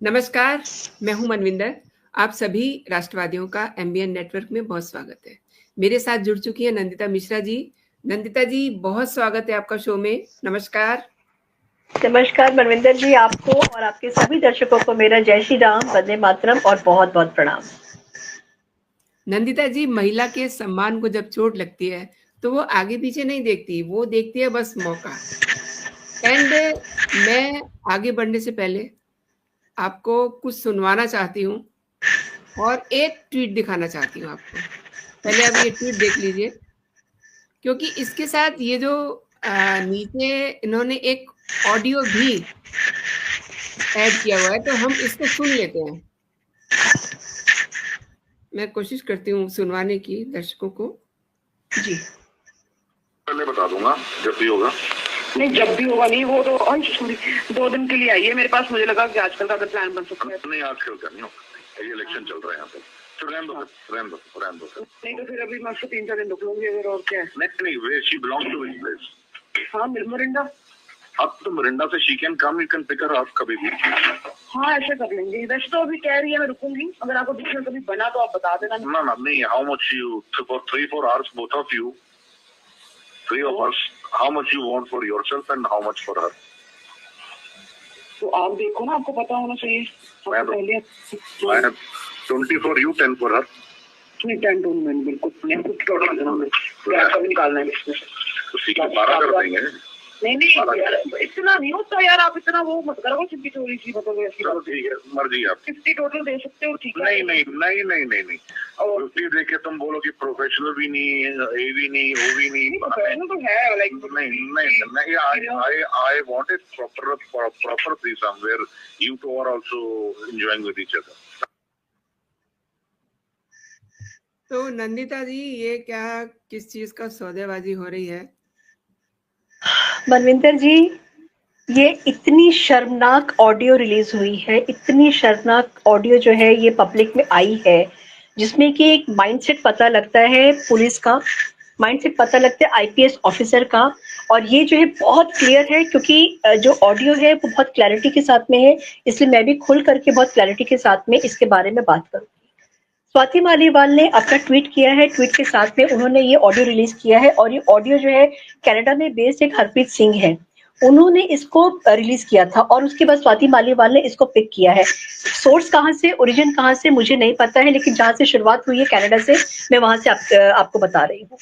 नमस्कार, मैं हूं मनविंदर। आप सभी राष्ट्रवादियों का एमबीएन नेटवर्क में बहुत स्वागत है। मेरे साथ जुड़ चुकी है नंदिता मिश्रा जी। नंदिता जी, बहुत स्वागत है आपका शो में। नमस्कार। नमस्कार मनविंदर जी, आपको और आपके सभी दर्शकों को मेरा जय श्री राम, वंदे मातरम और बहुत बहुत प्रणाम। नंदिता जी, महिला के सम्मान को जब चोट लगती है तो वो आगे पीछे नहीं देखती, वो देखती है बस मौका। एंड मैं आगे बढ़ने से पहले आपको कुछ सुनवाना चाहती हूँ और एक ट्वीट दिखाना चाहती हूँ आपको। पहले आप ये ट्वीट देख लीजिए, क्योंकि इसके साथ ये जो नीचे इन्होंने एक ऑडियो भी ऐड किया हुआ है, तो हम इसको सुन लेते हैं। मैं कोशिश करती हूँ सुनवाने की दर्शकों को। जी पहले बता दूंगा जब भी होगा। नहीं, जब भी होगा नहीं, वो तो सॉरी 2 दिन के लिए आई है मेरे पास। मुझे लगा कि आजकल का अगर प्लान बन सकता है। नहीं, आजकल का नहीं होगा, ये इलेक्शन चल रहा है यहाँ पे, तो रहने दो। नहीं तो फिर अभी मैं उसको 3-4 दिन रुक लूंगी अगर, और क्या है। नहीं, way she belong to his place. हाँ, मोरिंडा। अब तो मोरिंडा से she can come, you can pick her up कभी भी। हाँ, ऐसे कर लेंगे। वैसे तो अभी कह रही है मैं रुकूंगी, अगर आपको बीच में कभी बना तो आप बता देना। ना, नहीं, how much you for 3-4 hours both of you, 3 of us, how much you want for yourself and how much for her? तो आप देखो ना, आपको पता होना चाहिए। मैं तो 20 for you, 10 for her. नहीं, 10 टू नहीं, बिल्कुल नहीं, कुछ टोटल देना मुझे, कभी निकालना है इसमें से। तो सी के 12 कर देंगे। नहीं यार, इतना नहीं होता यार, आप इतना वो मत करो। चिट्ठी चोरी सी बताओ ऐसी। चलो ठीक है, मर्जी आप। 50 टोटल दे सकते हो, ठीक है। नहीं। और 50 देके तुम बोलो कि प्रोफेशनल भी नहीं, ए भी नहीं, ओ भी नहीं। प्रोफेशनल तो है, लाइक नहीं, I want it proper threesome where you two are also enjoying with each other. तो नंदिता जी, ये क्या किस चीज का सौदेबाजी हो रही है? मनविंदर जी, ये इतनी शर्मनाक ऑडियो रिलीज हुई है, इतनी शर्मनाक ऑडियो जो है ये पब्लिक में आई है, जिसमें कि एक माइंडसेट पता लगता है पुलिस का, माइंडसेट पता लगता है आईपीएस ऑफिसर का। और ये जो है बहुत क्लियर है, क्योंकि जो ऑडियो है वो बहुत क्लैरिटी के साथ में है, इसलिए मैं भी खुल करके बहुत क्लैरिटी के साथ में इसके बारे में बात करूंगी। स्वाति मालीवाल ने अपना ट्वीट किया है, ट्वीट के साथ में उन्होंने ये ऑडियो रिलीज किया है, और ये ऑडियो जो है कनाडा में बेस्ड एक हरप्रीत सिंह है, उन्होंने इसको रिलीज किया था, और उसके बाद स्वाति मालीवाल ने इसको पिक किया है। सोर्स कहाँ से, ओरिजिन कहाँ से मुझे नहीं पता है, लेकिन जहां से शुरुआत हुई है कनाडा से, मैं वहां से आपको बता रही हूँ।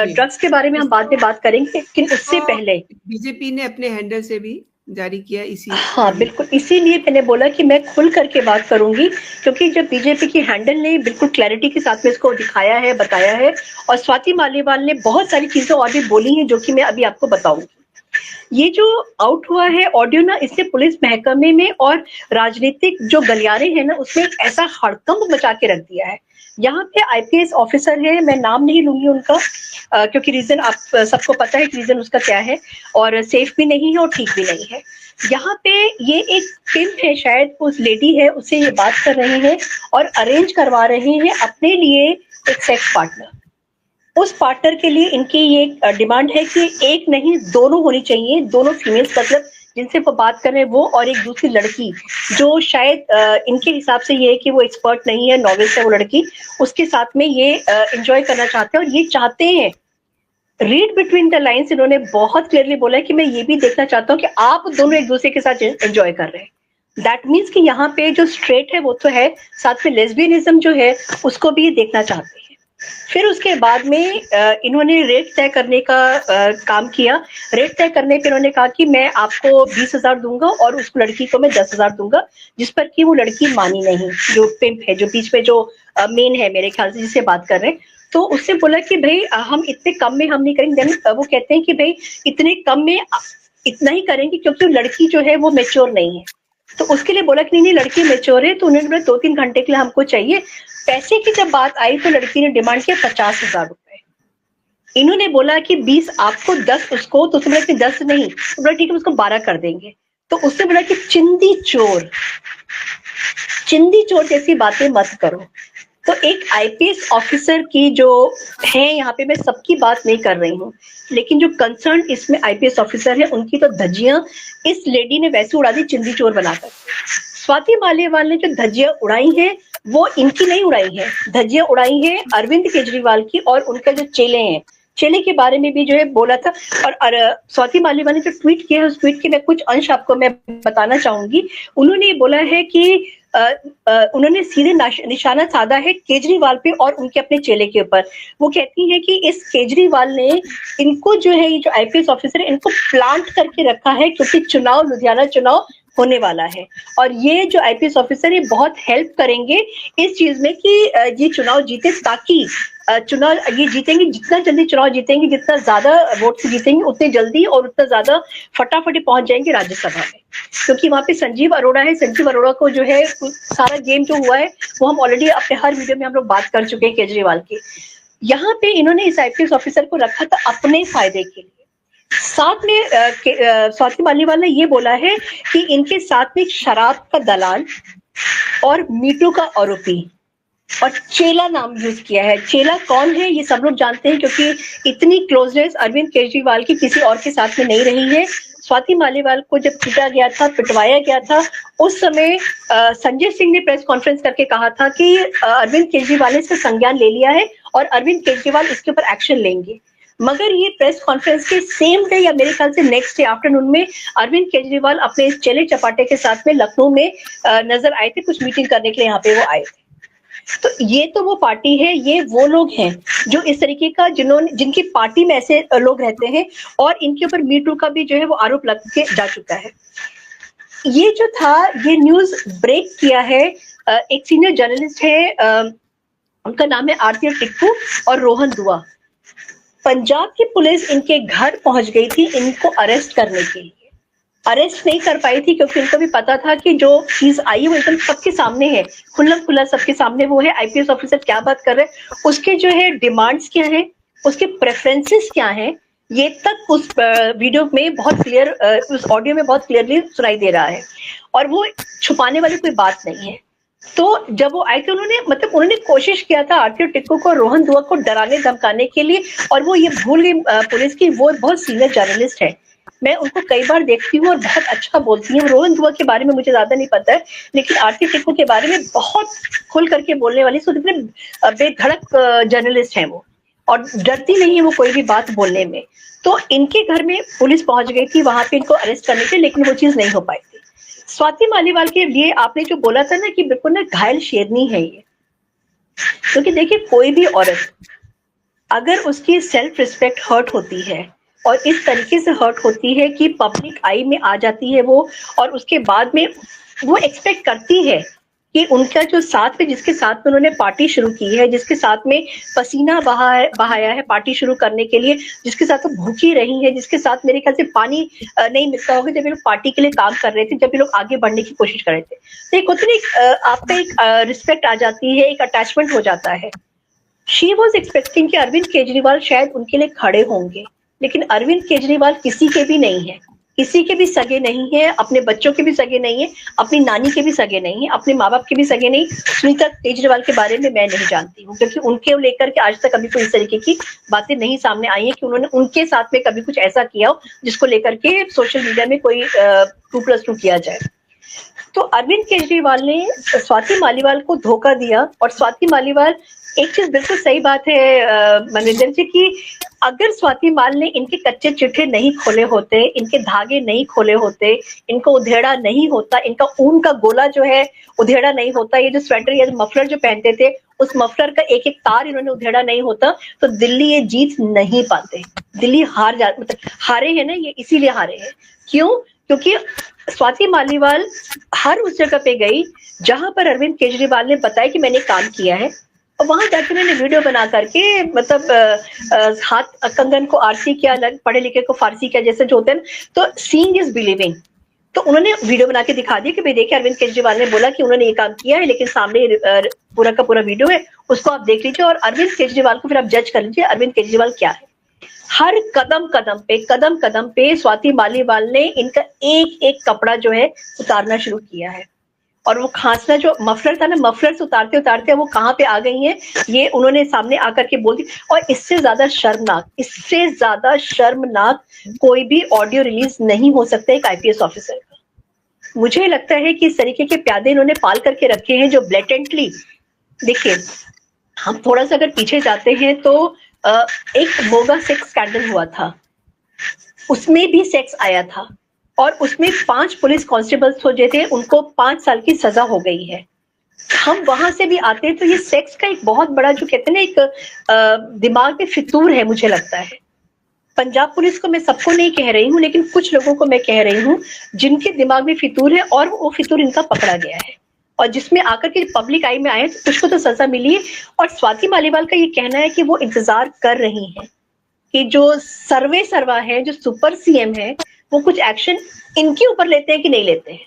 ड्रग्स के बारे में हम बाद में बात करेंगे, लेकिन उससे पहले बीजेपी ने अपने हैंडल से भी जारी किया इसी। हाँ बिल्कुल, इसीलिए मैंने बोला कि मैं खुल करके बात करूंगी, क्योंकि जब बीजेपी की हैंडल ने बिल्कुल क्लैरिटी के साथ में इसको दिखाया है, बताया है, और स्वाति मालीवाल ने बहुत सारी चीजें और भी बोली हैं जो कि मैं अभी आपको बताऊंगी। ये जो आउट हुआ है ऑडियो ना, इससे पुलिस महकमे में और राजनीतिक जो गलियारे हैं ना, उसमें एक ऐसा हड़कंप मचा के रख दिया है। यहाँ पे आईपीएस ऑफिसर है, मैं नाम नहीं लूंगी उनका, क्योंकि रीजन आप सबको पता है कि रीजन उसका क्या है, और सेफ भी नहीं है और ठीक भी नहीं है। यहाँ पे ये एक पिंप है, शायद उस लेडी है, उससे ये बात कर रहे हैं और अरेंज करवा रहे हैं अपने लिए एक सेक्स पार्टनर। उस पार्टनर के लिए इनकी ये डिमांड है कि एक नहीं, दोनों होनी चाहिए, दोनों फीमेल्स, मतलब जिनसे वो बात कर रहे हैं वो, और एक दूसरी लड़की जो शायद इनके हिसाब से ये है कि वो एक्सपर्ट नहीं है, नॉविस है वो लड़की, उसके साथ में ये एंजॉय करना चाहते हैं। और ये चाहते हैं, रीड बिटवीन द लाइन्स, इन्होंने बहुत क्लियरली बोला है कि मैं ये भी देखना चाहता हूँ कि आप दोनों एक दूसरे के साथ एंजॉय कर रहे हैं। दैट मीन्स कि यहाँ पे जो स्ट्रेट है वो तो है, साथ में लेस्बियनिज्म जो है उसको भी देखना चाहते हैं। फिर उसके बाद में इन्होंने रेट तय करने का काम किया। रेट तय करने पे इन्होंने कहा कि मैं आपको 20,000 दूंगा और उस लड़की को मैं 10,000 दूंगा, जिस पर कि वो लड़की मानी नहीं, जो पिंप है, जो बीच में जो मेन है मेरे ख्याल से जिससे बात कर रहे हैं। तो उससे बोला कि भाई हम इतने कम में हम नहीं करेंगे। वो कहते हैं कि भाई इतने कम में इतना ही करेंगे, क्योंकि लड़की जो है वो मेच्योर नहीं है। तो उसके लिए बोला कि नहीं लड़की मेच्योर है, तो उन्होंने बोला 2-3 घंटे के लिए हमको चाहिए। पैसे की जब बात आई तो लड़की ने डिमांड किया 50,000 रुपए। इन्होंने बोला कि 20 आपको, 10 उसको, तो उसने बोला कि 10 नहीं, तो बोला ठीक है उसको 12 कर देंगे। तो उसने बोला कि चिंदी चोर जैसी बातें मत करो। तो एक आईपीएस ऑफिसर की जो है, यहाँ पे मैं सबकी बात नहीं कर रही हूँ, लेकिन जो कंसर्न इसमें आईपीएस ऑफिसर है उनकी तो धज्जियां इस लेडी ने वैसे उड़ा दी चिंदी चोर बनाकर। स्वाति मालीवाल ने जो धज्जियां उड़ाई हैं वो इनकी नहीं उड़ाई है, धज्जियां उड़ाई हैं अरविंद केजरीवाल की और उनका जो चेले हैं, चेले के बारे में भी जो है बोला था। और स्वाति मालीवाल ने जो ट्वीट किया है उस ट्वीट के मैं कुछ अंश आपको मैं बताना चाहूंगी। उन्होंने ये बोला है कि उन्होंने सीधे निशाना साधा है केजरीवाल पे और उनके अपने चेले के ऊपर। वो कहती है कि इस केजरीवाल ने इनको जो है, ये जो आईपीएस ऑफिसर है, इनको प्लांट करके रखा है क्योंकि चुनाव, लुधियाना चुनाव होने वाला है और ये जो आईपीएस ऑफिसर है बहुत हेल्प करेंगे इस चीज में कि ये चुनाव जीते, ताकि चुनाव ये जीतेंगे, जितना जल्दी चुनाव जीतेंगे, जितना ज्यादा वोट से जीतेंगे उतने जल्दी और उतना ज्यादा फटाफट पहुंच जाएंगे राज्यसभा में। क्योंकि वहां पे संजीव अरोड़ा है, संजीव अरोड़ा को जो है सारा गेम जो हुआ है वो हम ऑलरेडी अपने हर वीडियो में हम लोग बात कर चुके हैं केजरीवाल की। यहाँ पे इन्होंने इस आईपीएस ऑफिसर को रखा था अपने फायदे के लिए। साथ में स्वाति मालीवाल ने ये बोला है कि इनके साथ में शराब का दलाल और मीटू का आरोपी और चेला नाम यूज किया है। चेला कौन है ये सब लोग जानते हैं क्योंकि इतनी क्लोजनेस अरविंद केजरीवाल की किसी और के साथ में नहीं रही है। स्वाति मालीवाल को जब पीटा गया था, पिटवाया गया था, उस समय संजय सिंह ने प्रेस कॉन्फ्रेंस करके कहा था कि अरविंद केजरीवाल ने इसका संज्ञान ले लिया है और अरविंद केजरीवाल इसके ऊपर एक्शन लेंगे। मगर ये प्रेस कॉन्फ्रेंस के सेम डे या मेरे ख्याल से नेक्स्ट डे आफ्टरनून में अरविंद केजरीवाल अपने चेले चपाटे के साथ में लखनऊ में नजर आए थे, कुछ मीटिंग करने के लिए यहाँ पे वो आए थे। तो ये तो वो पार्टी है, ये वो लोग हैं जो इस तरीके का जिनकी पार्टी में ऐसे लोग रहते हैं और इनके ऊपर मीटू का भी जो है वो आरोप लग के जा चुका है। ये जो था ये न्यूज ब्रेक किया है एक सीनियर जर्नलिस्ट है, उनका नाम है आरती टिक्कू और रोहन दुआ। पंजाब की पुलिस इनके घर पहुंच गई थी इनको अरेस्ट करने के लिए। अरेस्ट नहीं कर पाई थी क्योंकि इनको भी पता था कि जो चीज आई वो एकदम सबके सामने है, खुल्लम खुल्ला सबके सामने वो है आईपीएस ऑफिसर क्या बात कर रहे हैं, उसके जो है डिमांड्स क्या है, उसके प्रेफरेंसेस क्या है, ये तक उस वीडियो में बहुत क्लियर, उस ऑडियो में बहुत क्लियरली सुनाई दे रहा है और वो छुपाने वाली कोई बात नहीं है। तो जब वो आए थे उन्होंने कोशिश किया था आरती टिक्कू को, रोहन दुआ को डराने धमकाने के लिए और वो ये भूल गई पुलिस की वो बहुत सीनियर जर्नलिस्ट है। मैं उनको कई बार देखती हूँ और बहुत अच्छा बोलती हूँ। रोहन दुआ के बारे में मुझे ज्यादा नहीं पता है लेकिन आरती टिक्कू के बारे में बहुत खुल करके बोलने वाली बेधड़क जर्नलिस्ट है वो और डरती नहीं है वो कोई भी बात बोलने में। तो इनके घर में पुलिस पहुंच गई थी वहां पे इनको अरेस्ट करने के, लेकिन वो चीज नहीं हो पाई थी। स्वाति मालीवाल के लिए आपने जो बोला था ना कि बिल्कुल ना घायल शेरनी है ये, क्योंकि देखिए कोई भी औरत अगर उसकी सेल्फ रिस्पेक्ट हर्ट होती है और इस तरीके से हर्ट होती है कि पब्लिक आई में आ जाती है वो, और उसके बाद में वो एक्सपेक्ट करती है कि उनका जो साथ में जिसके साथ में उन्होंने पार्टी शुरू की है, जिसके साथ में पसीना बहाया है पार्टी शुरू करने के लिए, जिसके साथ वो भूखी रही है, जिसके साथ मेरे ख्याल से पानी नहीं मिलता होगा जब ये लोग पार्टी के लिए काम कर रहे थे, जब ये लोग आगे बढ़ने की कोशिश कर रहे थे, तो एक होती है आपका एक रिस्पेक्ट आ जाती है, एक अटैचमेंट हो जाता है। शी वॉज एक्सपेक्टिंग कि अरविंद केजरीवाल शायद उनके लिए खड़े होंगे, लेकिन अरविंद केजरीवाल किसी के भी नहीं है, किसी के भी सगे नहीं है, अपने बच्चों के भी सगे नहीं है, अपनी नानी के भी सगे नहीं है, अपने माँ बाप के भी सगे नहीं। सुनीता केजरीवाल के बारे में मैं नहीं जानती हूँ क्योंकि उनके लेकर के आज तक कभी कोई इस तरीके की बातें नहीं सामने आई है कि उन्होंने उनके साथ में कभी कुछ ऐसा किया हो जिसको लेकर के सोशल मीडिया में कोई 2+2 किया जाए। तो अरविंद केजरीवाल ने स्वाति मालीवाल को धोखा दिया और स्वाति मालीवाल, एक चीज बिल्कुल सही बात है मनोरंजन जी की, अगर स्वाति माल ने इनके कच्चे चिट्ठे नहीं खोले होते, इनके धागे नहीं खोले होते, इनको उधेड़ा नहीं होता, इनका ऊन का गोला जो है उधेड़ा नहीं होता, ये जो स्वेटर या मफलर जो पहनते थे उस मफलर का एक एक तार इन्होंने उधेड़ा नहीं होता तो दिल्ली ये जीत नहीं पाते। दिल्ली हारे हैं ना ये इसीलिए हारे हैं। क्यों? क्योंकि स्वाति मालीवाल हर उस जगह पे गई जहां पर अरविंद केजरीवाल ने बताया कि मैंने काम किया है, और वहां जाकर मैंने वीडियो बना करके हाथ कंगन को आरसी किया, पढ़े लिखे को फारसी किया, जैसे जो होते हैं। तो सीइंग इज बिलीविंग। तो उन्होंने वीडियो बना के दिखा दिया कि भाई देखिए अरविंद केजरीवाल ने बोला कि उन्होंने ये काम किया है, लेकिन सामने पूरा का पूरा वीडियो है, उसको आप देख लीजिए और अरविंद केजरीवाल को फिर आप जज कर लीजिए अरविंद केजरीवाल क्या है। हर कदम कदम पे स्वाति मालीवाल ने इनका एक एक कपड़ा जो है उतारना शुरू किया है, और वो खांसना जो मफलर था ना, मफलर से उतारते उतारते वो कहाँ पे आ गई हैं ये उन्होंने सामने आकर के बोल दी। और इससे ज्यादा शर्मनाक कोई भी ऑडियो रिलीज नहीं हो सकता एक आईपीएस ऑफिसर का। मुझे लगता है कि इस तरीके के प्यादे इन्होंने पाल करके रखे हैं जो ब्लेटेंटली, देखिए हम थोड़ा सा अगर पीछे जाते हैं तो एक मोगा सेक्स स्कैंडल हुआ था, उसमें भी सेक्स आया था और उसमें 5 पुलिस कांस्टेबल्स जो थे उनको 5 साल की सजा हो गई है। हम वहां से भी आते हैं तो ये सेक्स का एक बहुत बड़ा जो कहते हैं ना एक दिमाग में फितूर है, मुझे लगता है। पंजाब पुलिस को मैं सबको नहीं कह रही हूँ, लेकिन कुछ लोगों को मैं कह रही हूँ जिनके दिमाग में फितूर है और वो फितूर इनका पकड़ा गया है और जिसमें आकर के पब्लिक आई में आए तो कुछ को तो सजा मिली है। और स्वाति मालीवाल का ये कहना है कि वो इंतजार कर रही है कि जो सर्वा है, जो सुपर सीएम है, वो कुछ एक्शन इनके ऊपर लेते हैं कि नहीं लेते हैं,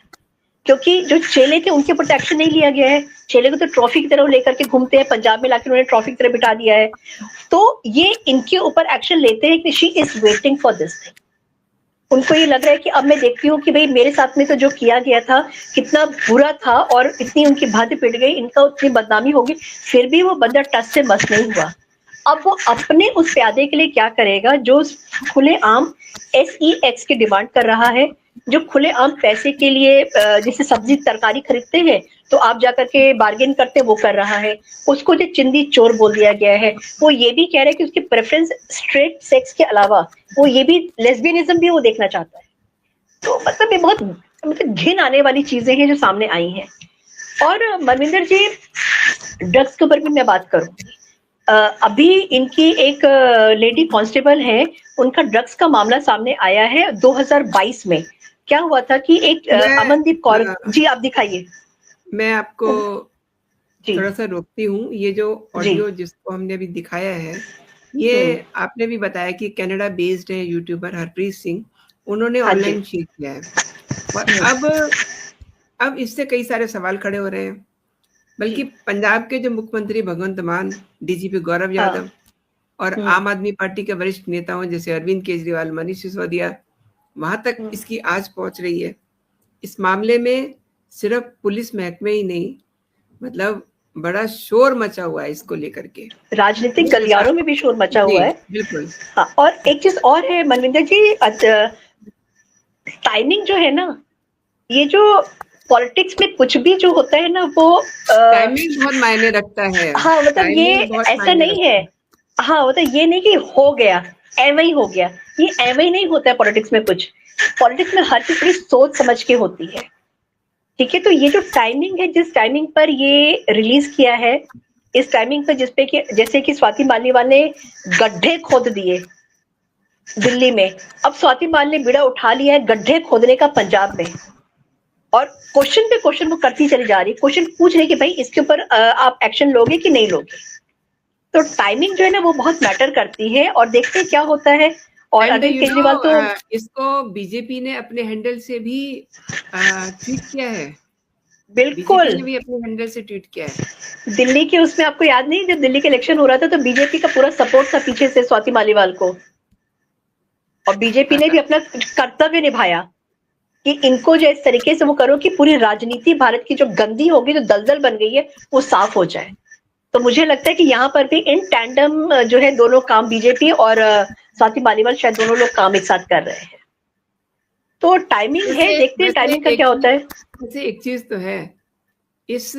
क्योंकि जो चेले थे उनके ऊपर एक्शन नहीं लिया गया है। चेले को तो ट्रॉफी की तरह लेकर के घूमते हैं, पंजाब में लाकर उन्होंने ट्रॉफी की तरह बिठा दिया है। तो ये इनके ऊपर एक्शन लेते हैं कि she is waiting for this thing. उनको ये लग रहा है कि अब मैं देखती हूँ कि भाई मेरे साथ में तो जो किया गया था कितना बुरा था और इतनी उनकी भांति पिट गई, इनका उतनी बदनामी होगी, फिर भी वो बंदा टस से मस नहीं हुआ। अब वो अपने उस प्यादे के लिए क्या करेगा जो खुलेआम SEX की डिमांड कर रहा है, जो खुलेआम पैसे के लिए जैसे सब्जी तरकारी खरीदते हैं तो आप जाकर के बार्गेन करते हैं, वो कर रहा है। उसको जो चिंदी चोर बोल दिया गया है, वो ये भी कह रहा है कि उसकी प्रेफरेंस स्ट्रेट सेक्स के अलावा वो ये भी लेस्बियनिज्म भी वो देखना चाहता है। तो मतलब ये बहुत मतलब घिन आने वाली चीजें हैं जो सामने आई हैं। और मनविंदर जी, ड्रग्स के ऊपर भी मैं बात करूंगी। अभी इनकी एक लेडी कांस्टेबल है, उनका ड्रग्स का मामला सामने आया है 2022 में। क्या हुआ था कि एक अमनदीप कौर जी, आप दिखाइए। मैं आपको जी थोड़ा सा रोकती हूँ। ये जो ऑडियो जिसको हमने अभी दिखाया है, ये आपने भी बताया कि कनाडा बेस्ड है यूट्यूबर हरप्रीत सिंह, उन्होंने ऑनलाइन शेयर किया है। और अब इससे कई सारे सवाल खड़े हो रहे हैं। बल्कि पंजाब के जो मुख्यमंत्री भगवंत मान, DGP गौरव यादव और आम आदमी पार्टी के वरिष्ठ नेताओं जैसे अरविंद केजरीवाल, मनीष सिसोदिया, वहां तक इसकी आज पहुंच रही है। इस मामले में सिर्फ पुलिस महकमे ही नहीं, मतलब बड़ा शोर मचा हुआ है इसको लेकर के, राजनीतिक गलियारों में भी शोर मचा हुआ है। बिल्कुल। हाँ, और एक चीज और है मनविंदर जी, टाइमिंग जो है ना, ये जो पॉलिटिक्स में कुछ भी जो होता है ना वो टाइमिंग बहुत मायने रखता है। हाँ, मतलब ये ऐसा नहीं है। हाँ, मतलब ये नहीं कि हो गया एवं ही हो गया, ये एवं ही नहीं होता है पॉलिटिक्स में। कुछ पॉलिटिक्स में हर चीज बड़ी सोच समझ के होती है, ठीक है। तो ये जो टाइमिंग है, जिस टाइमिंग पर ये रिलीज किया है, इस टाइमिंग पर जिसपे कि जैसे कि स्वाति मालीवाल ने गड्ढे खोद दिए दिल्ली में, अब स्वाति माल ने बीड़ा उठा लिया है गड्ढे खोदने का पंजाब में, और क्वेश्चन पे क्वेश्चन वो करती चली जा रही है। क्वेश्चन पूछ रहे कि भाई इसके ऊपर आप एक्शन लोगे कि नहीं लोगे। तो टाइमिंग जो है ना वो बहुत मैटर करती है, और देखते हैं क्या होता है। और अरविंद केजरीवाल तो इसको बीजेपी ने अपने हैंडल से भी ट्वीट किया है। बिल्कुल, बीजेपी ने भी अपने हैंडल से ट्वीट किया है। दिल्ली के उसमें आपको याद नहीं, जब दिल्ली के इलेक्शन हो रहा था तो बीजेपी का पूरा सपोर्ट था पीछे से स्वाति मालीवाल को, और बीजेपी ने भी अपना कर्तव्य निभाया कि इनको जो इस तरीके से वो करो कि पूरी राजनीति भारत की जो गंदी होगी, जो दलदल बन गई है, वो साफ हो जाए। तो मुझे लगता है कि यहाँ पर भी इन टैंडम जो है दोनों काम, बीजेपी और स्वाति मालीवाल शायद दोनों लोग काम एक साथ कर रहे हैं। तो टाइमिंग है, देखते हैं टाइमिंग का क्या होता है। वैसे एक चीज तो है इस,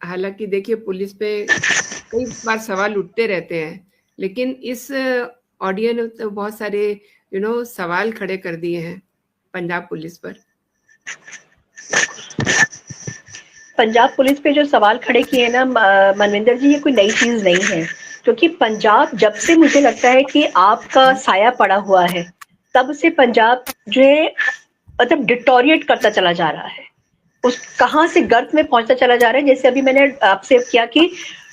हालांकि देखिए पुलिस पे कई बार सवाल उठते रहते हैं, लेकिन इस ऑडियो ने तो बहुत सारे सवाल खड़े कर दिए हैं पंजाब पुलिस पर। पंजाब पुलिस पे जो सवाल खड़े किए ना मनविंदर जी, ये कोई नई चीज नहीं है, क्योंकि पंजाब जब से मुझे लगता है कि आपका साया पड़ा हुआ है, तब से पंजाब जो है मतलब डिटोरिएट करता चला जा रहा है, उस कहां से गर्त में पहुंचता चला जा रहा है। जैसे अभी मैंने आपसे किया कि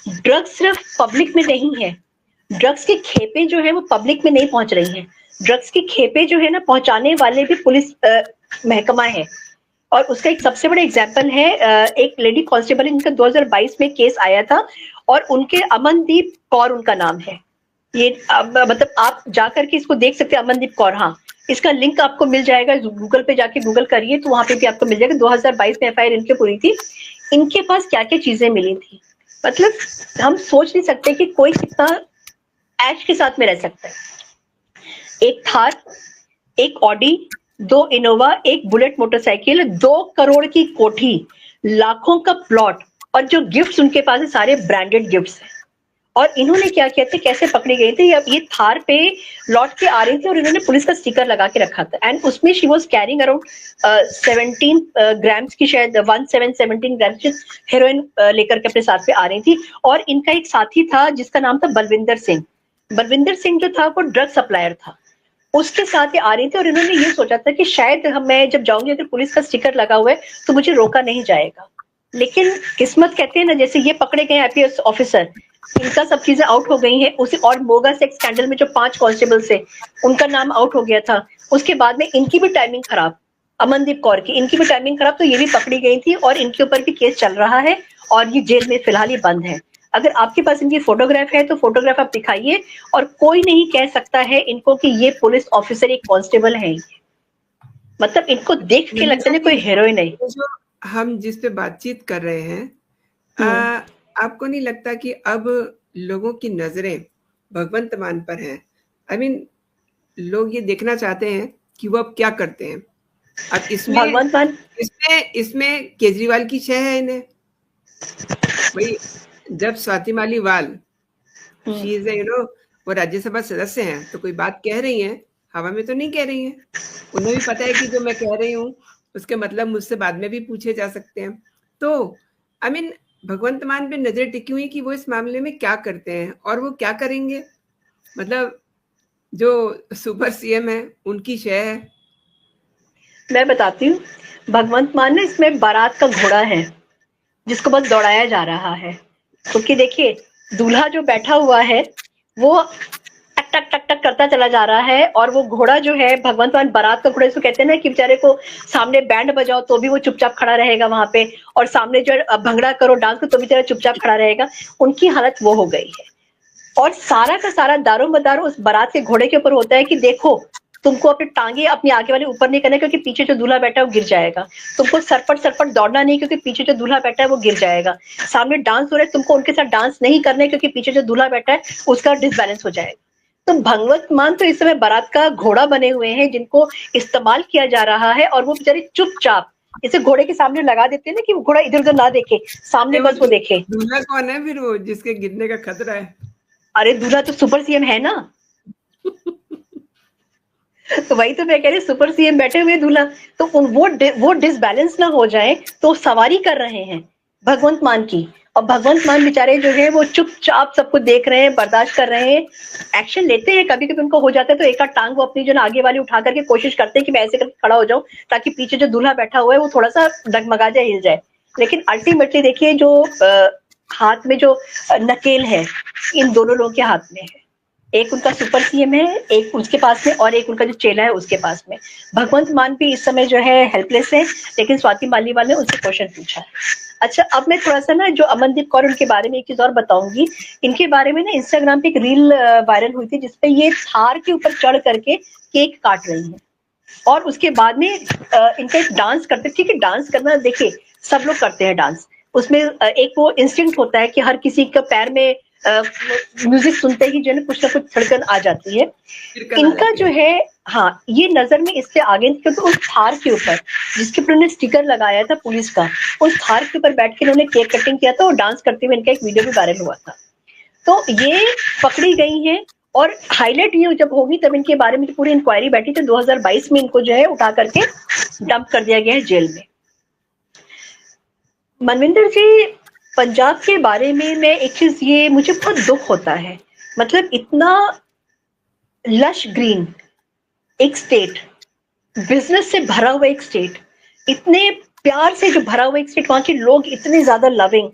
ड्रग्स सिर्फ पब्लिक में नहीं है, ड्रग्स की खेपे जो है वो पब्लिक में नहीं पहुंच रही हैं, ड्रग्स की खेपे जो है ना पहुंचाने वाले भी पुलिस महकमा है। और उसका एक सबसे बड़ा एग्जांपल है, एक लेडी कांस्टेबल इनका 2022 में केस आया था, और उनके अमनदीप कौर उनका नाम है। ये मतलब आप जाकर के इसको देख सकते हैं, अमनदीप कौर। हाँ, इसका लिंक आपको मिल जाएगा, गूगल पे जाके गूगल करिए तो वहां पे भी आपको मिल जाएगा। 2022 में FIR इनके पूरी थी, इनके पास क्या क्या चीजें मिली थी, मतलब हम सोच नहीं सकते कि कोई कितना ऐश के साथ में रह सकता है। एक थार, एक Audi, 2 Innova, 1 bullet motorcycle, 2 crore की कोठी, लाखों का प्लॉट, और जो गिफ्ट्स उनके पास है सारे ब्रांडेड गिफ्ट्स हैं। और इन्होंने क्या किया था, कैसे पकड़ी गई थी, अब ये थार पे लौट के आ रही थी और इन्होंने पुलिस का स्टिकर लगा के रखा था, एंड उसमें she was carrying around 17 grams की, शायद 17 ग्राम्स की हेरोइन लेकर के अपने साथ पे आ रही थी। और इनका एक साथी था जिसका नाम था बलविंदर सिंह। बलविंदर सिंह जो था वो ड्रग सप्लायर था, उसके साथ ये आ रही थी। और इन्होंने ये सोचा था कि शायद मैं जब जाऊंगी अगर पुलिस का स्टिकर लगा हुआ है तो मुझे रोका नहीं जाएगा। लेकिन किस्मत कहते हैं ना, जैसे ये पकड़े गए आईपीएस ऑफिसर, इनका सब चीजें आउट हो गई हैं। उसी और मोगा सेक्स स्कैंडल में जो 5 कांस्टेबल से उनका नाम आउट हो गया था, उसके बाद में इनकी भी टाइमिंग खराब, अमनदीप कौर की, इनकी भी टाइमिंग खराब, तो ये भी पकड़ी गई थी और इनके ऊपर भी केस चल रहा है और ये जेल में फिलहाल ये बंद है। अगर आपके पास इनकी फोटोग्राफ है तो फोटोग्राफ आप दिखाइए, और कोई नहीं कह सकता है इनको कि ये पुलिस ऑफिसर एक कांस्टेबल है। मतलब इनको देख के लगता है कोई हीरोइन है। जो हम जिस पे बातचीत कर रहे हैं, आपको नहीं लगता कि अब लोगों की नजरें भगवंत मान पर हैं? आई मीन लोग ये देखना चाहते हैं कि वो अब क्या करते हैं। अब भगवंत मान, इसमें केजरीवाल की शय है इन्हें। भाई जब स्वाति मालीवाल शी इज वो राज्यसभा सदस्य हैं, तो कोई बात कह रही हैं, हवा में तो नहीं कह रही हैं। उन्हें भी पता है कि जो मैं कह रही हूँ उसके मतलब मुझसे बाद में भी पूछे जा सकते हैं। तो आई मीन भगवंत मान पे नजर टिकी हुई कि वो इस मामले में क्या करते हैं और वो क्या करेंगे। मतलब जो सुपर सीएम है उनकी शय है। मैं बताती हूँ, भगवंत मान ने इसमें बारात का घोड़ा है जिसको बस दौड़ाया जा रहा है। क्योंकि देखिए दूल्हा जो बैठा हुआ है वो टक टक टक टक करता चला जा रहा है, और वो घोड़ा जो है भगवंत मान बारात का घोड़ा, इसको कहते हैं ना कि बेचारे को सामने बैंड बजाओ तो भी वो चुपचाप खड़ा रहेगा वहां पे, और सामने जो भंगड़ा करो डांस करो तो भी बेचारा चुपचाप खड़ा रहेगा। उनकी हालत वो हो गई है, और सारा का सारा दारोमदार उस बारात के घोड़े के ऊपर होता है कि देखो तुमको अपनी टांगे अपनी आगे वाले ऊपर नहीं करना क्योंकि पीछे जो दूल्हा बैठा है वो गिर जाएगा। तुमको सरपट सरपट दौड़ना नहीं क्योंकि पीछे जो दूल्हा बैठा है वो गिर जाएगा। सामने डांस हो रहा है, तुमको उनके साथ डांस नहीं करना है क्योंकि पीछे जो दूल्हा बैठा है उसका डिसबैलेंस हो जाएगा। तो भगवंत मान तो इस समय बारात का घोड़ा बने हुए हैं जिनको इस्तेमाल किया जा रहा है, और वो बेचारे चुपचाप इसे घोड़े के सामने लगा देते हैं ना कि घोड़ा इधर उधर ना देखे, सामने बस वो देखे। दूल्हा कौन है फिर वो जिसके गिरने का खतरा है? अरे दूल्हा तो सुपर सीएम है ना। तो वही तो मैं कह रही, सुपर सीएम बैठे हुए दूल्हा, तो वो डिसबैलेंस ना हो जाए तो सवारी कर रहे हैं भगवंत मान की। और भगवंत मान बेचारे जो है वो चुपचाप सबको देख रहे हैं, बर्दाश्त कर रहे हैं, एक्शन लेते हैं। कभी कभी उनको हो जाता है तो एक आध टांग वो अपनी जो ना आगे वाली उठा करके कोशिश करते हैं कि मैं ऐसे करके खड़ा हो जाऊं ताकि पीछे जो दूल्हा बैठा हुआ है वो थोड़ा सा डगमगा जाए, हिल जाए। लेकिन अल्टीमेटली देखिए जो हाथ में जो नकेल है इन दोनों लोगों के हाथ में है, एक उनका सुपर सीएम है, एक उसके पास में, और एक उनका जो चेला है उसके पास में। भगवंत मान भी इस समय जो है हेल्पलेस है, लेकिन स्वाति मालीवाल ने उनसे क्वेश्चन पूछा है। अच्छा, अब मैं थोड़ा सा ना जो अमनदीप कौर उनके बारे में एक चीज और बताऊंगी। इनके बारे में ना इंस्टाग्राम पे एक रील वायरल हुई थी जिसपे ये थार के ऊपर चढ़ करके केक काट रही है, और उसके बाद में इनका एक डांस करते। ठीक है, डांस करना देखिए सब लोग करते हैं डांस, उसमें एक वो इंस्टिंक्ट होता है कि हर किसी का पैर में म्यूजिक सुनते ही जो है कुछ ना कुछ धड़कन आ जाती है। इनका जो है हाँ, ये नजर में इससे आगे क्योंकि उस थार के ऊपर जिसके ऊपर उन्होंने स्टिकर लगाया था पुलिस का, उस थार के ऊपर बैठ के इन्होंने केक कटिंग किया था और डांस करते हुए इनका एक वीडियो भी वायरल हुआ था। तो ये पकड़ी गई है, और हाईलाइट ये जब होगी तब इनके बारे में पूरी इंक्वायरी बैठी थी। 2022 में इनको जो है उठा करके डंप कर दिया गया है जेल में। मनविंदर जी, पंजाब के बारे में मैं एक चीज, ये मुझे बहुत दुख होता है। मतलब इतना लश ग्रीन एक स्टेट, बिजनेस से भरा हुआ एक स्टेट, इतने प्यार से जो भरा हुआ एक स्टेट, वहां के लोग इतने ज्यादा लविंग,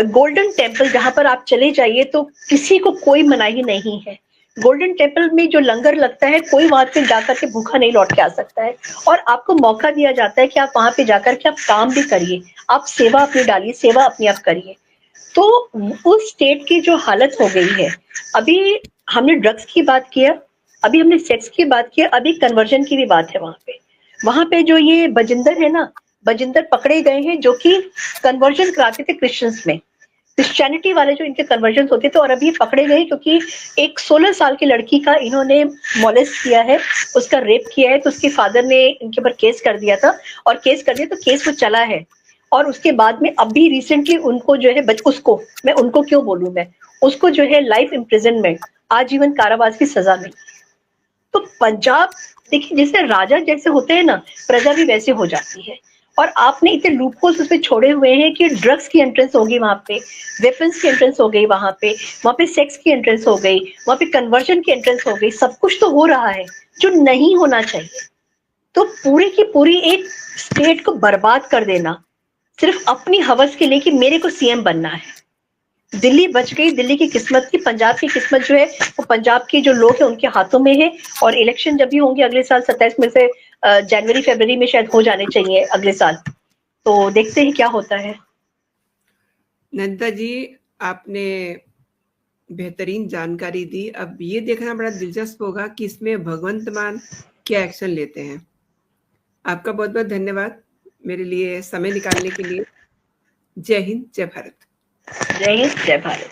गोल्डन टेम्पल जहां पर आप चले जाइए तो किसी को कोई मनाही नहीं है। गोल्डन टेम्पल में जो लंगर लगता है कोई वहां पे जाकर के भूखा नहीं लौट के आ सकता है, और आपको मौका दिया जाता है कि आप वहां पे जाकर के आप काम भी करिए, आप सेवा अपनी डालिए, सेवा अपनी आप करिए। तो उस स्टेट की जो हालत हो गई है, अभी हमने ड्रग्स की बात किया, अभी हमने सेक्स की बात की, अभी कन्वर्जन की भी बात है। वहां पे जो ये बजिंदर है ना, बजिंदर पकड़े गए हैं जो कि कन्वर्जन कराते थे क्रिश्चियंस में। क्रिश्चियनिटी वाले जो इनके कन्वर्जन होते थे, और अभी ये पकड़े गए क्योंकि एक 16 साल की लड़की का इन्होंने मॉलेस्ट किया है, उसका रेप किया है, तो उसके फादर ने इनके ऊपर केस कर दिया था, और केस कर दिया तो केस वो चला है, और उसके बाद में अभी रिसेंटली उनको जो है उसको, मैं उनको क्यों बोलूं, मैं उसको जो है लाइफ इम्प्रिजनमेंट, आजीवन कारावास की सजा मिली। तो पंजाब देखिए, जैसे राजा जैसे होते हैं ना, प्रजा भी वैसे हो जाती है। और आपने इतने लूपहोल्स उसमें छोड़े हुए हैं कि ड्रग्स की एंट्रेंस होगी वहां पे, वेपन्स की एंट्रेंस हो गई वहां पे सेक्स की एंट्रेंस हो गई, वहां पे कन्वर्जन की एंट्रेंस हो गई, सब कुछ तो हो रहा है जो नहीं होना चाहिए। तो पूरी की पूरी एक स्टेट को बर्बाद कर देना सिर्फ अपनी हवस के लिए कि मेरे को सीएम बनना है। दिल्ली बच गई, दिल्ली की किस्मत थी, पंजाब की किस्मत जो है वो पंजाब के जो लोग हैं उनके हाथों में है। और इलेक्शन जब भी होंगे अगले साल 27 में से जनवरी फरवरी में शायद हो जाने चाहिए अगले साल, तो देखते हैं क्या होता है। नंदिता जी, आपने बेहतरीन जानकारी दी। अब ये देखना बड़ा दिलचस्प होगा कि इसमें भगवंत मान क्या एक्शन लेते हैं। आपका बहुत बहुत धन्यवाद मेरे लिए समय निकालने के लिए। जय हिंद, जय भारत। जय हिंद, जय भारत।